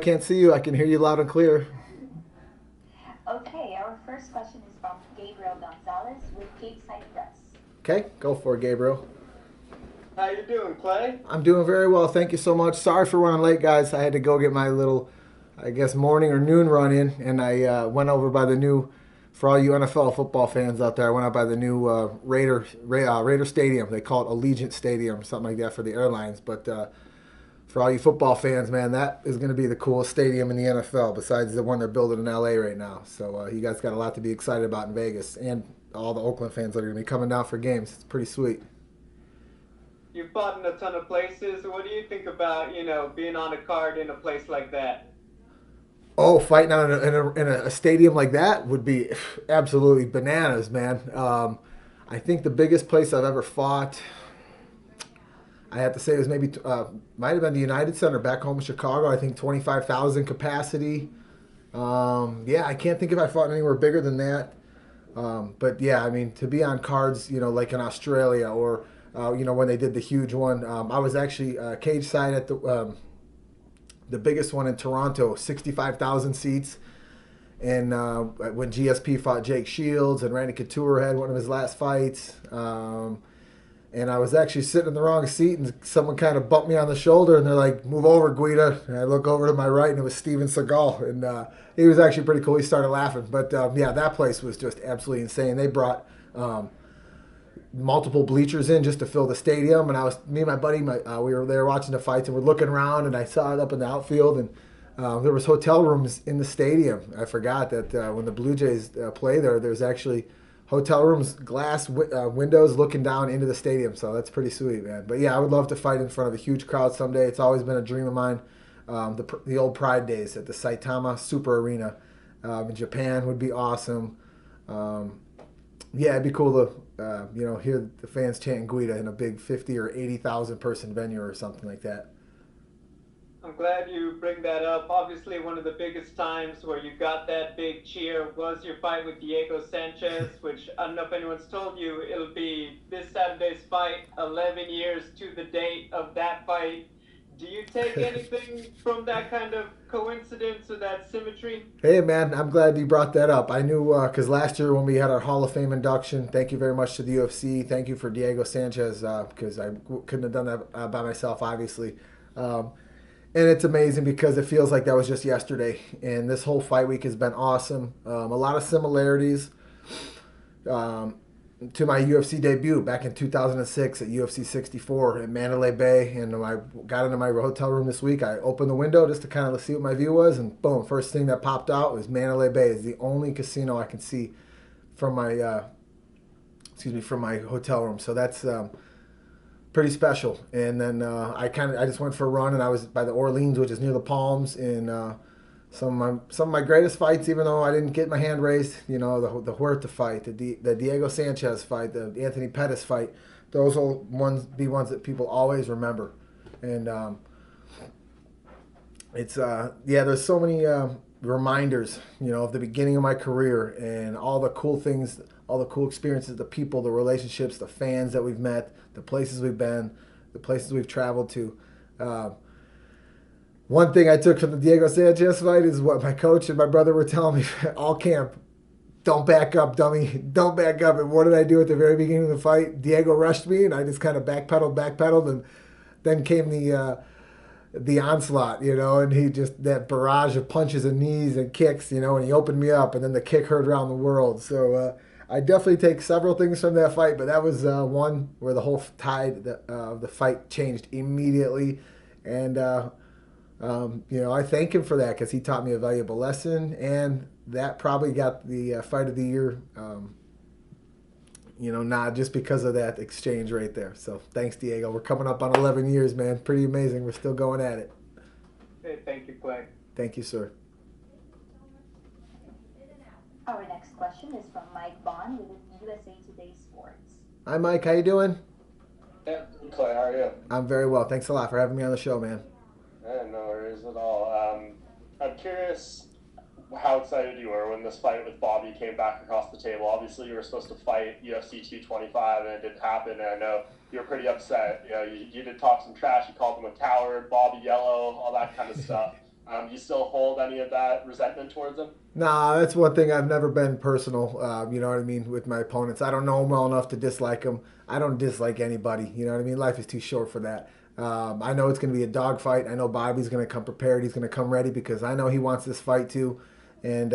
Can't see you. I can hear you loud and clear. Okay, our first question is from Gabriel Gonzalez with Cape Side Press. Okay, go for it, Gabriel. How you doing, Clay? I'm doing very well. Thank you so much. Sorry for running late, guys. I had to go get my little, I guess, morning or noon run in, and I went over by the new, for all you NFL football fans out there, I went out by the new Raider Stadium. They call it Allegiant Stadium, something like that for the airlines. But for all you football fans, man, that is going to be the coolest stadium in the NFL besides the one they're building in LA right now. So you guys got a lot to be excited about in Vegas, and all the Oakland fans that are going to be coming down for games. It's pretty sweet. You've fought in a ton of places. What do you think about, being on a card in a place like that? Oh, fighting on in a stadium like that would be absolutely bananas, man. I think the biggest place I've ever fought, I have to say, was maybe might have been the United Center back home in Chicago. I think 25,000 capacity. Yeah, I can't think if I fought anywhere bigger than that. But yeah, I mean, to be on cards, like in Australia or when they did the huge one, I was actually cage side at the biggest one in Toronto, 65,000 seats. And when GSP fought Jake Shields and Randy Couture had one of his last fights, and I was actually sitting in the wrong seat, and someone kind of bumped me on the shoulder, and they're like, "Move over, Guida." And I look over to my right, and it was Steven Seagal, and he was actually pretty cool. He started laughing, but yeah, that place was just absolutely insane. They brought multiple bleachers in just to fill the stadium, and me and my buddy, we were there watching the fights, and we're looking around, and I saw it up in the outfield, and there was hotel rooms in the stadium. I forgot that when the Blue Jays play there, there's actually hotel rooms, glass windows looking down into the stadium. So that's pretty sweet, man. But yeah, I would love to fight in front of a huge crowd someday. It's always been a dream of mine. The old Pride days at the Saitama Super Arena in Japan would be awesome. Yeah, it'd be cool to hear the fans chanting Guida in a big 50 or 80,000 person venue or something like that. I'm glad you bring that up. Obviously, one of the biggest times where you got that big cheer was your fight with Diego Sanchez, which I don't know if anyone's told you, it'll be this Saturday's fight, 11 years to the date of that fight. Do you take anything from that kind of coincidence or that symmetry? Hey, man, I'm glad you brought that up. I knew because last year when we had our Hall of Fame induction, thank you very much to the UFC. Thank you for Diego Sanchez because I couldn't have done that by myself, obviously. And it's amazing because it feels like that was just yesterday. And this whole fight week has been awesome. A lot of similarities to my UFC debut back in 2006 at UFC 64 at Mandalay Bay. And when I got into my hotel room this week, I opened the window just to kind of see what my view was. And boom, first thing that popped out was Mandalay Bay. It's the only casino I can see from my, from my hotel room. So that's pretty special. And then I just went for a run, and I was by the Orleans, which is near the Palms, and some of my greatest fights, even though I didn't get my hand raised, the Huerta fight, the Diego Sanchez fight, the Anthony Pettis fight, those will be ones that people always remember. And it's there's so many reminders, of the beginning of my career and all the cool things, all the cool experiences, the people, the relationships, the fans that we've met, the places we've been, the places we've traveled to. One thing I took from the Diego Sanchez fight is what my coach and my brother were telling me all camp. Don't back up, dummy. Don't back up. And what did I do at the very beginning of the fight? Diego rushed me, and I just kind of backpedaled, and then came the onslaught, and he just, that barrage of punches and knees and kicks, and he opened me up, and then the kick heard around the world. So I definitely take several things from that fight, but that was one where the whole tide of the fight changed immediately. And I thank him for that because he taught me a valuable lesson, and that probably got the fight of the year, nod just because of that exchange right there. So thanks, Diego. We're coming up on 11 years, man. Pretty amazing. We're still going at it. Hey, thank you, Clay. Thank you, sir. Our next question is from Mike Bond with USA Today Sports. Hi, Mike. How you doing? Yeah, Clay, how are you? I'm very well. Thanks a lot for having me on the show, man. Yeah, no worries at all. I'm curious how excited you were when this fight with Bobby came back across the table. Obviously, you were supposed to fight UFC 225, and it didn't happen. And I know you were pretty upset. You did talk some trash. You called him a coward, Bobby Yellow, all that kind of stuff. You still hold any of that resentment towards him? Nah, that's one thing I've never been personal. You know what I mean with my opponents. I don't know them well enough to dislike them. I don't dislike anybody. You know what I mean. Life is too short for that. I know it's going to be a dogfight. I know Bobby's going to come prepared. He's going to come ready because I know he wants this fight too. And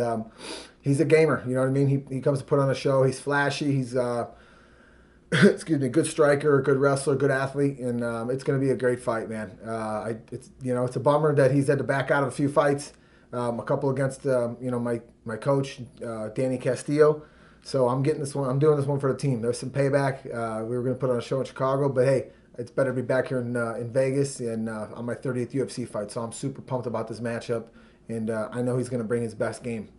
he's a gamer. You know what I mean. He comes to put on a show. He's flashy. He's excuse me, good striker, good wrestler, good athlete, and it's going to be a great fight, man. It's a bummer that he's had to back out of a few fights, a couple against my coach Danny Castillo. So I'm getting this one. I'm doing this one for the team. There's some payback. We were going to put on a show in Chicago, but hey, it's better to be back here in Vegas and on my 30th UFC fight. So I'm super pumped about this matchup, and I know he's going to bring his best game.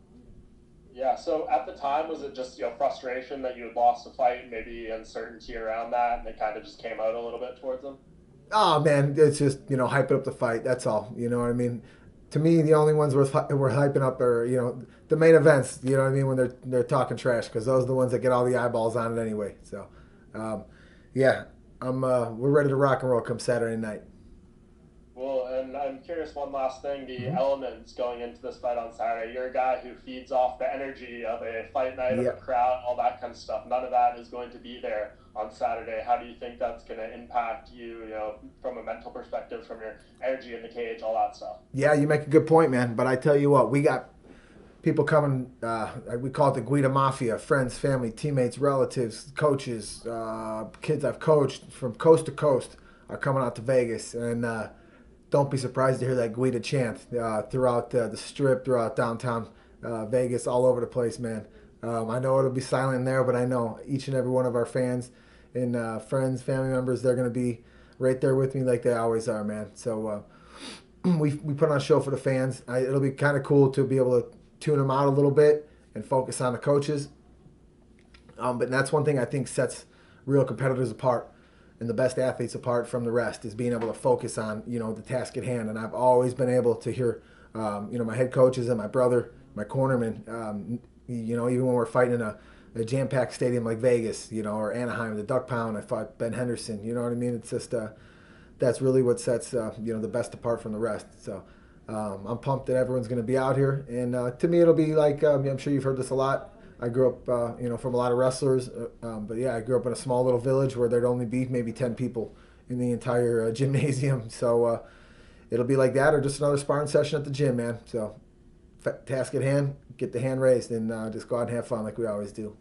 Yeah, so at the time, was it just frustration that you had lost a fight, maybe uncertainty around that, and it kind of just came out a little bit towards them? Oh man, it's just hyping up the fight. That's all. You know what I mean? To me, the only ones we're hyping up are the main events. You know what I mean when they're talking trash because those are the ones that get all the eyeballs on it anyway. So, yeah, we're ready to rock and roll come Saturday night. Well, and I'm curious, one last thing, the elements going into this fight on Saturday. You're a guy who feeds off the energy of a fight night, of a Yep. crowd, all that kind of stuff. None of that is going to be there on Saturday. How do you think that's going to impact you, from a mental perspective, from your energy in the cage, all that stuff? Yeah, you make a good point, man. But I tell you what, we got people coming. We call it the Guida Mafia: friends, family, teammates, relatives, coaches, kids I've coached from coast to coast are coming out to Vegas, and don't be surprised to hear that Guida chant throughout the strip, throughout downtown Vegas, all over the place, man. I know it'll be silent there, but I know each and every one of our fans and friends, family members, they're going to be right there with me like they always are, man. So we put on a show for the fans. It'll be kind of cool to be able to tune them out a little bit and focus on the coaches. But that's one thing I think sets real competitors apart and the best athletes apart from the rest is being able to focus on the task at hand. And I've always been able to hear my head coaches and my brother, my cornerman. Even when we're fighting in a jam-packed stadium like Vegas, or Anaheim, the Duck Pound, I fought Ben Henderson. You know what I mean? It's just that's really what sets the best apart from the rest. So I'm pumped that everyone's going to be out here, and to me it'll be like I'm sure you've heard this a lot. I grew up from a lot of wrestlers, but yeah, I grew up in a small little village where there'd only be maybe 10 people in the entire gymnasium. So it'll be like that, or just another sparring session at the gym, man. So task at hand, get the hand raised, and just go out and have fun like we always do.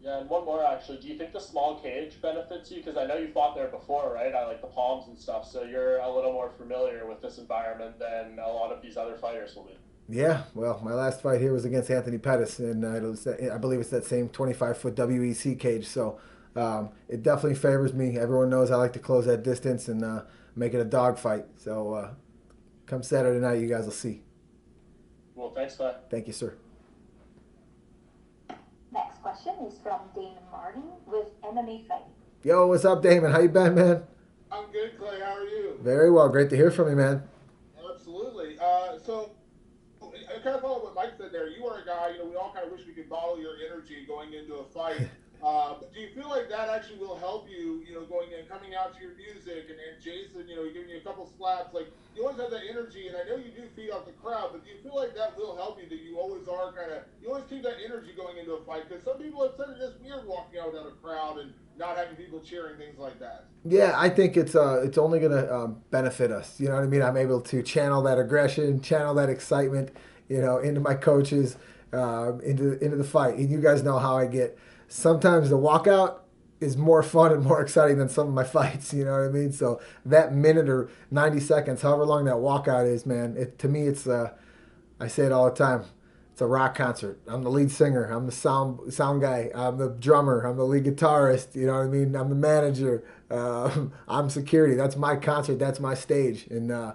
Yeah, and one more actually. Do you think the small cage benefits you? Because I know you fought there before, right? I like the palms and stuff, so you're a little more familiar with this environment than a lot of these other fighters will be. Yeah, well, my last fight here was against Anthony Pettis, and I believe it's that same 25-foot WEC cage. So it definitely favors me. Everyone knows I like to close that distance and make it a dog fight. So come Saturday night, you guys will see. Well, thanks, Clay. Thank you, sir. Next question is from Damon Martin with MMA Fight. Yo, what's up, Damon? How you been, man? I'm good, Clay. How are you? Very well. Great to hear from you, man. Absolutely. So, I kind of follow what Mike said there. You are a guy, we all kind of wish we could bottle your energy going into a fight. But do you feel like that actually will help you, going and coming out to your music and Jason, giving you a couple slaps? Like, you always have that energy, and I know you do feed off the crowd, but do you feel like that will help you, that you always are you always keep that energy going into a fight? Because some people have said it is weird walking out without a crowd and not having people cheering, things like that. Yeah, I think it's only going to benefit us. You know what I mean? I'm able to channel that aggression, channel that excitement, into my coaches, into the fight. And you guys know how I get. Sometimes the walkout is more fun and more exciting than some of my fights. You know what I mean? So that minute or 90 seconds, however long that walkout is, man, to me, it's I say it all the time. It's a rock concert. I'm the lead singer. I'm the sound guy. I'm the drummer. I'm the lead guitarist. You know what I mean? I'm the manager. I'm security. That's my concert. That's my stage. And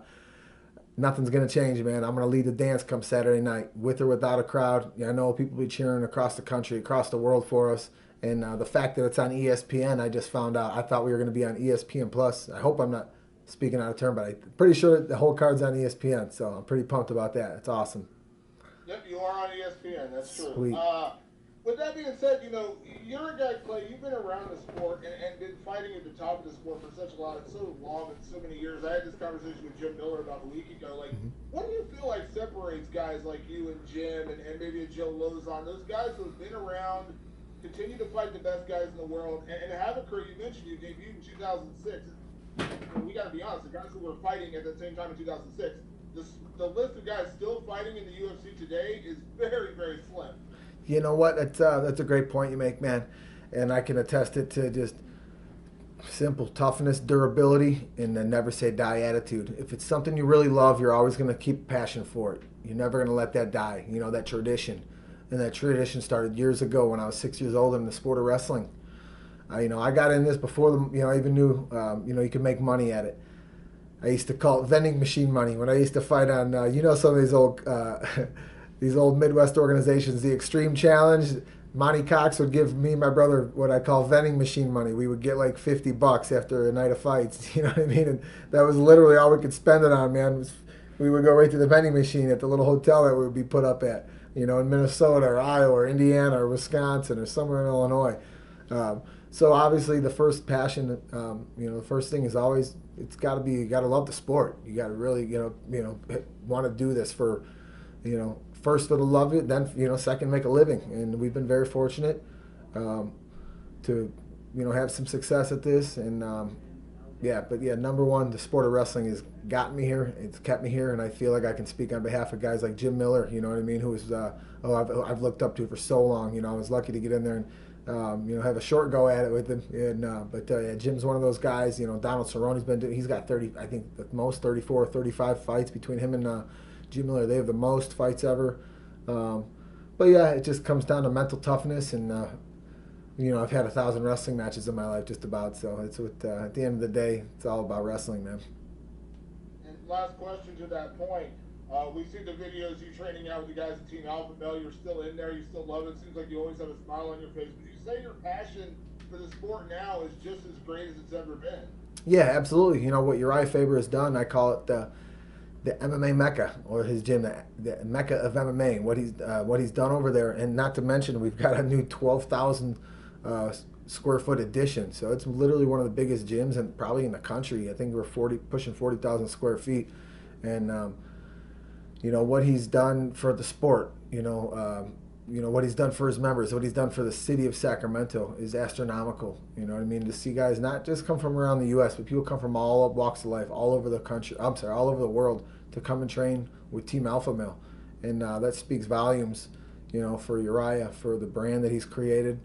nothing's going to change, man. I'm going to lead the dance come Saturday night, with or without a crowd. I know people be cheering across the country, across the world for us. And the fact that it's on ESPN, I just found out. I thought we were going to be on ESPN Plus. I hope I'm not speaking out of turn, but I'm pretty sure the whole card's on ESPN. So I'm pretty pumped about that. It's awesome. Yep, you are on ESPN. That's true. Sweet. With that being said, you're a guy, Clay. You've been around the sport and been fighting at the top of the sport for so long and so many years. I had this conversation with Jim Miller about a week ago. Like, Mhm. what do you feel like separates guys like you and Jim and maybe a Joe Lozon, those guys who have been around, continue to fight the best guys in the world, and have a career? You mentioned you debuted in 2006. We got to be honest, the guys who were fighting at the same time in 2006, the list of guys still fighting in the UFC today is very, very slim. You know what? That's a great point you make, man, and I can attest it to just simple toughness, durability, and the never say die attitude. If it's something you really love, you're always going to keep passion for it. You're never going to let that die. You know, that tradition. And that tradition started years ago when I was 6 years old in the sport of wrestling. I got in this before I even knew, you could make money at it. I used to call it vending machine money when I used to fight on, some of these old, these old Midwest organizations, the Extreme Challenge. Monty Cox would give me and my brother what I call vending machine money. We would get like $50 after a night of fights. You know what I mean? And that was literally all we could spend it on, man. We would go right to the vending machine at the little hotel that we would be put up at, in Minnesota or Iowa or Indiana or Wisconsin or somewhere in Illinois. So obviously the first passion, the first thing is always, it's got to be, you got to love the sport. You got to really, want to do this for, first for the love of it, then, second, make a living. And we've been very fortunate to, have some success at this. And, number one, the sport of wrestling has gotten me here. It's kept me here. And I feel like I can speak on behalf of guys like Jim Miller, you know what I mean, who is, I've looked up to for so long. I was lucky to get in there and, have a short go at it with him. And, Jim's one of those guys. Donald Cerrone's he's got 30, I think the most 34 or 35 fights between him and Jim Miller. They have the most fights ever. It just comes down to mental toughness. And, I've had 1,000 wrestling matches in my life just about. So it's at the end of the day, it's all about wrestling, man. And last question to that point. We see the videos you training out with the guys at Team Alpha Male. You're still in there. You still love it. Seems like you always have a smile on your face. Would you say your passion for the sport now is just as great as it's ever been? Yeah, absolutely. What Uriah Faber has done, I call it the MMA Mecca, or his gym, the Mecca of MMA. What he's done over there, and not to mention we've got a new 12,000 square foot addition. So it's literally one of the biggest gyms and probably in the country. I think we're pushing 40,000 square feet, and what he's done for the sport. What he's done for his members, what he's done for the city of Sacramento is astronomical. You know what I mean? To see guys not just come from around the U.S., but people come from all walks of life, all over the country. All over the world to come and train with Team Alpha Male, and that speaks volumes, for Uriah, for the brand that he's created,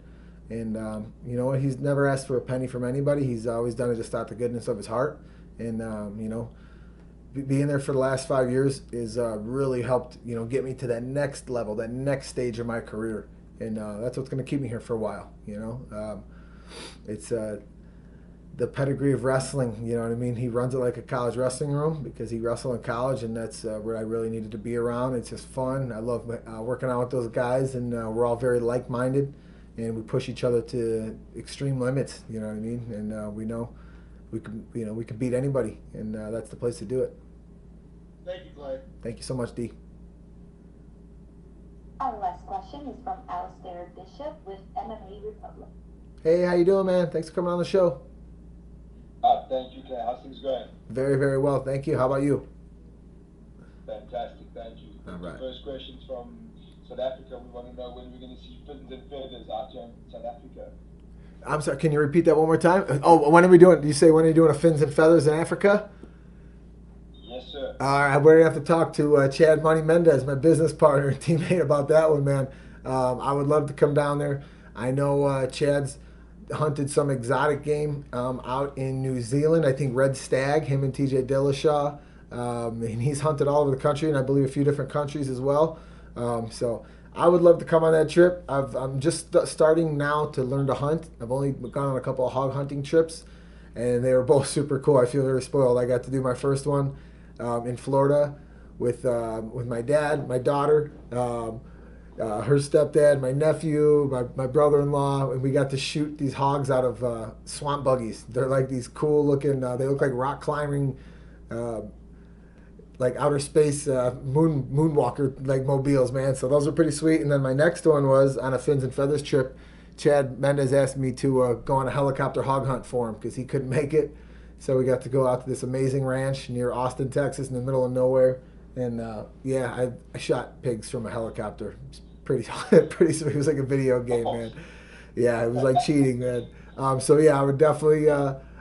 and he's never asked for a penny from anybody. He's always done it just out the goodness of his heart, and being there for the last 5 years is really helped, get me to that next level, that next stage of my career, and that's what's going to keep me here for a while. It's the pedigree of wrestling. You know what I mean? He runs it like a college wrestling room because he wrestled in college, and that's where I really needed to be around. It's just fun. I love working out with those guys, and we're all very like-minded, and we push each other to extreme limits. You know what I mean? And we know we can beat anybody, and that's the place to do it. Thank you, Clay. Thank you so much, D. Our last question is from Alistair Bishop with MMA Republic. Hey, how you doing, man? Thanks for coming on the show. Thank you, Clay. How's things going? Very, very well. Thank you. How about you? Fantastic. Thank you. All right. The first question's from South Africa. We want to know when we're going to see fins and feathers out here in South Africa. I'm sorry. Can you repeat that one more time? Oh, when are we doing? Do you say when are you doing a fins and feathers in Africa? Yes, sir. All right, we're gonna have to talk to Chad Money Mendez, my business partner and teammate, about that one, man. I would love to come down there. I know Chad's hunted some exotic game out in New Zealand. I think red stag, him and TJ Dillashaw. And he's hunted all over the country, and I believe a few different countries as well. So I would love to come on that trip. I'm just starting now to learn to hunt. I've only gone on a couple of hog hunting trips, and they were both super cool. I feel very spoiled. I got to do my first one in Florida with my dad, my daughter, her stepdad, my nephew, my brother-in-law, and we got to shoot these hogs out of swamp buggies. They're like these cool looking, they look like rock climbing like outer space moonwalker like mobiles, man. So those are pretty sweet. And then my next one was on a Fins and Feathers trip. Chad Mendez asked me to go on a helicopter hog hunt for him because he couldn't make it. So we got to go out to this amazing ranch near Austin, Texas, in the middle of nowhere. And yeah, I shot pigs from a helicopter. It's pretty pretty sweet. It was like a video game, man. Yeah, it was like cheating, man. So yeah, I would definitely.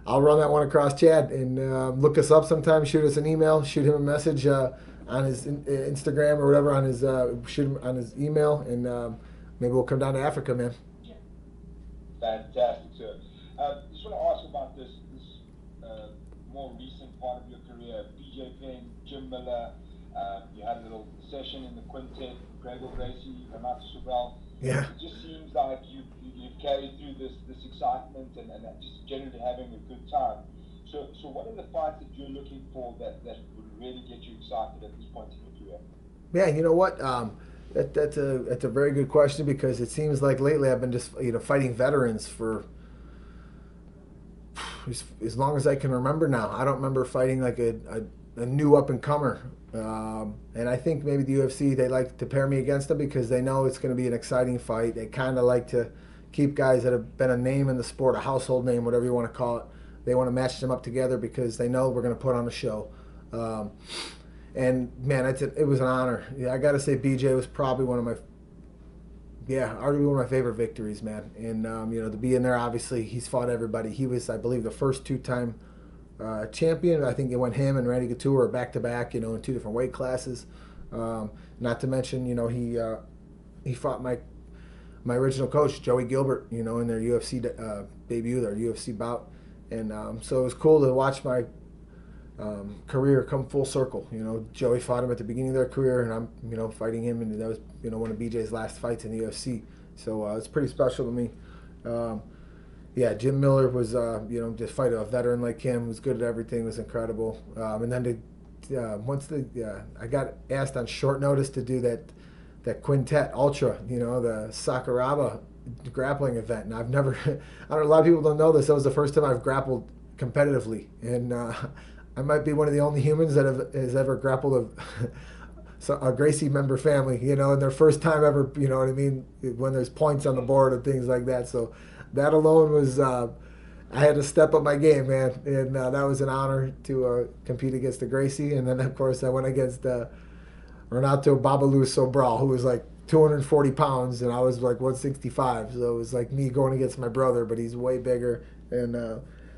I'll run that one across Chad and look us up sometime. Shoot us an email. Shoot him a message on his Instagram or whatever on his shoot him on his email, and maybe we'll come down to Africa, man. Fantastic, sir. Just want to ask about this more recent part of your career. BJ Penn, Jim Miller. You had a little session in the quintet. Gregor Gracie, Renato Sobral. Yeah. It just seems like you've carried through this excitement and just generally having a good time. So what are the fights that you're looking for that would really get you excited at this point in your career? Yeah, you know what? That's a very good question because it seems like lately I've been just fighting veterans for as long as I can remember now. I don't remember fighting like a new up and comer. And I think maybe the UFC, they like to pair me against them because they know it's going to be an exciting fight. They kind of like to keep guys that have been a name in the sport, a household name, whatever you want to call it. They want to match them up together because they know we're going to put on a show. And man, it was an honor. Yeah, I got to say, BJ was probably arguably one of my favorite victories, man. And to be in there, obviously, he's fought everybody. He was, I believe, the first two-time champion. I think it went him and Randy Couture back to back, in two different weight classes. Not to mention, he fought my original coach, Joey Gilbert, in their UFC debut, their UFC bout, and so it was cool to watch my career come full circle. Joey fought him at the beginning of their career, and I'm fighting him, and that was one of BJ's last fights in the UFC. So it's pretty special to me. Yeah, Jim Miller was, just fight a veteran like him, was good at everything, was incredible. And then I got asked on short notice to do that quintet ultra, the Sakuraba grappling event. And I've never, a lot of people don't know this. That was the first time I've grappled competitively, and I might be one of the only humans that has ever grappled a Gracie member family, in their first time ever. You know what I mean? When there's points on the board and things like that. So that alone was, I had to step up my game, man. And that was an honor to compete against the Gracie. And then, of course, I went against Renato Babalu Sobral, who was like 240 pounds, and I was like 165. So it was like me going against my brother, but he's way bigger. And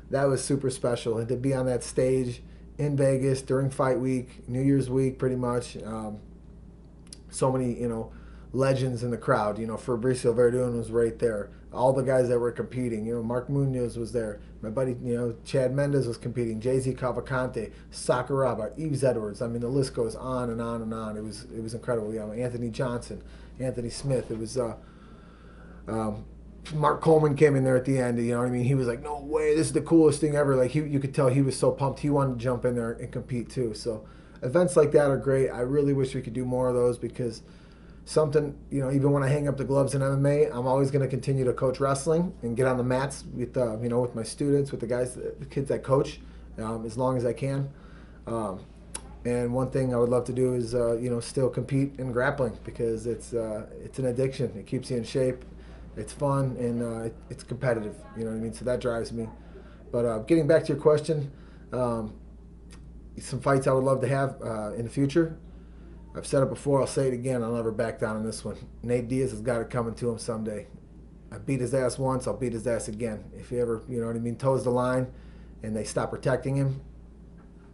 that was super special. And to be on that stage in Vegas during fight week, New Year's week, pretty much, so many, legends in the crowd. Fabricio Verdun was right there. All the guys that were competing, Mark Munoz was there. My buddy, Chad Mendez was competing. Jay-Z Cavalcante, Sakuraba, Yves Edwards. I mean, the list goes on and on and on. It was incredible. Anthony Johnson, Anthony Smith. It was Mark Coleman came in there at the end. You know what I mean? He was like, "No way, this is the coolest thing ever!" Like you could tell he was so pumped. He wanted to jump in there and compete too. So events like that are great. I really wish we could do more of those because something, even when I hang up the gloves in MMA, I'm always going to continue to coach wrestling and get on the mats with, with my students, with the kids I coach, as long as I can. And one thing I would love to do is, still compete in grappling because it's an addiction. It keeps you in shape. It's fun and it's competitive. You know what I mean? So that drives me. But getting back to your question, some fights I would love to have in the future. I've said it before, I'll say it again, I'll never back down on this one. Nate Diaz has got it coming to him someday. I beat his ass once, I'll beat his ass again. If he ever, toes the line and they stop protecting him,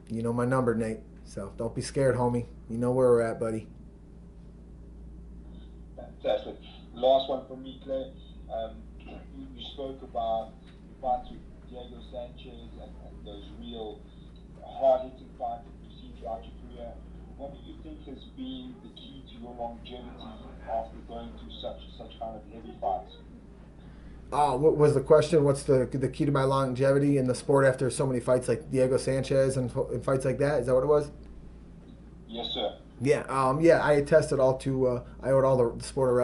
you know my number, Nate. So don't be scared, homie. You know where we're at, buddy. Fantastic. Last one from me, Clay. You spoke about fights with Diego Sanchez and those real hard-hitting fights that you've seen throughout your career. What do you think has been the key to your longevity after going through such kind of heavy fights? What was the question? What's the key to my longevity in the sport after so many fights like Diego Sanchez and fights like that? Is that what it was? Yes, sir. Yeah, I attested all to I owed all the sport of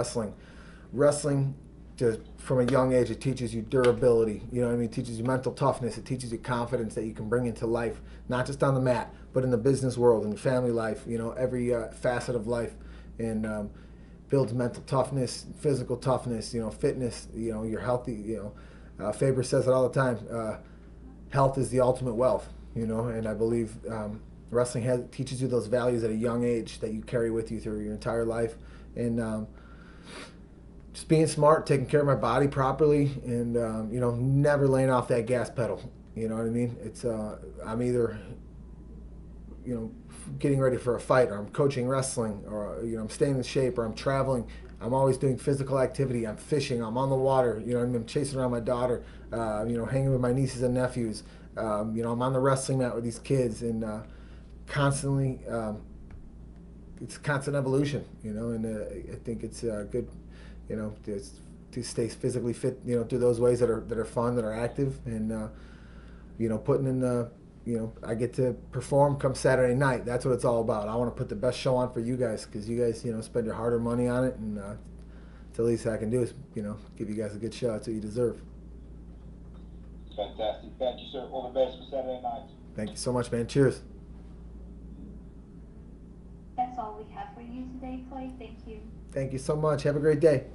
wrestling just from a young age, it teaches you durability. You know what I mean? It teaches you mental toughness. It teaches you confidence that you can bring into life, not just on the mat, but in the business world, in family life. You know, every facet of life, and builds mental toughness, physical toughness. You know, fitness. You know, you're healthy. You know, Faber says it all the time. Health is the ultimate wealth. You know, and I believe wrestling teaches you those values at a young age that you carry with you through your entire life, and just being smart, taking care of my body properly, and you know, never laying off that gas pedal. You know what I mean? It's I'm either, you know, getting ready for a fight, or I'm coaching wrestling, or you know, I'm staying in shape, or I'm traveling. I'm always doing physical activity. I'm fishing. I'm on the water. You know what I mean? I'm chasing around my daughter. You know, hanging with my nieces and nephews. You know, I'm on the wrestling mat with these kids, and constantly, it's constant evolution. You know, and I think it's good. You know, to stay physically fit, you know, through those ways that are fun, that are active, and you know, putting in the, you know, I get to perform come Saturday night. That's what it's all about. I want to put the best show on for you guys, because you guys, you know, spend your hard-earned money on it, and it's the least I can do is, you know, give you guys a good show. That's what you deserve. Fantastic. Thank you, sir. All the best for Saturday night. Thank you so much, man. Cheers. That's all we have for you today, Clay. Thank you. Thank you so much. Have a great day.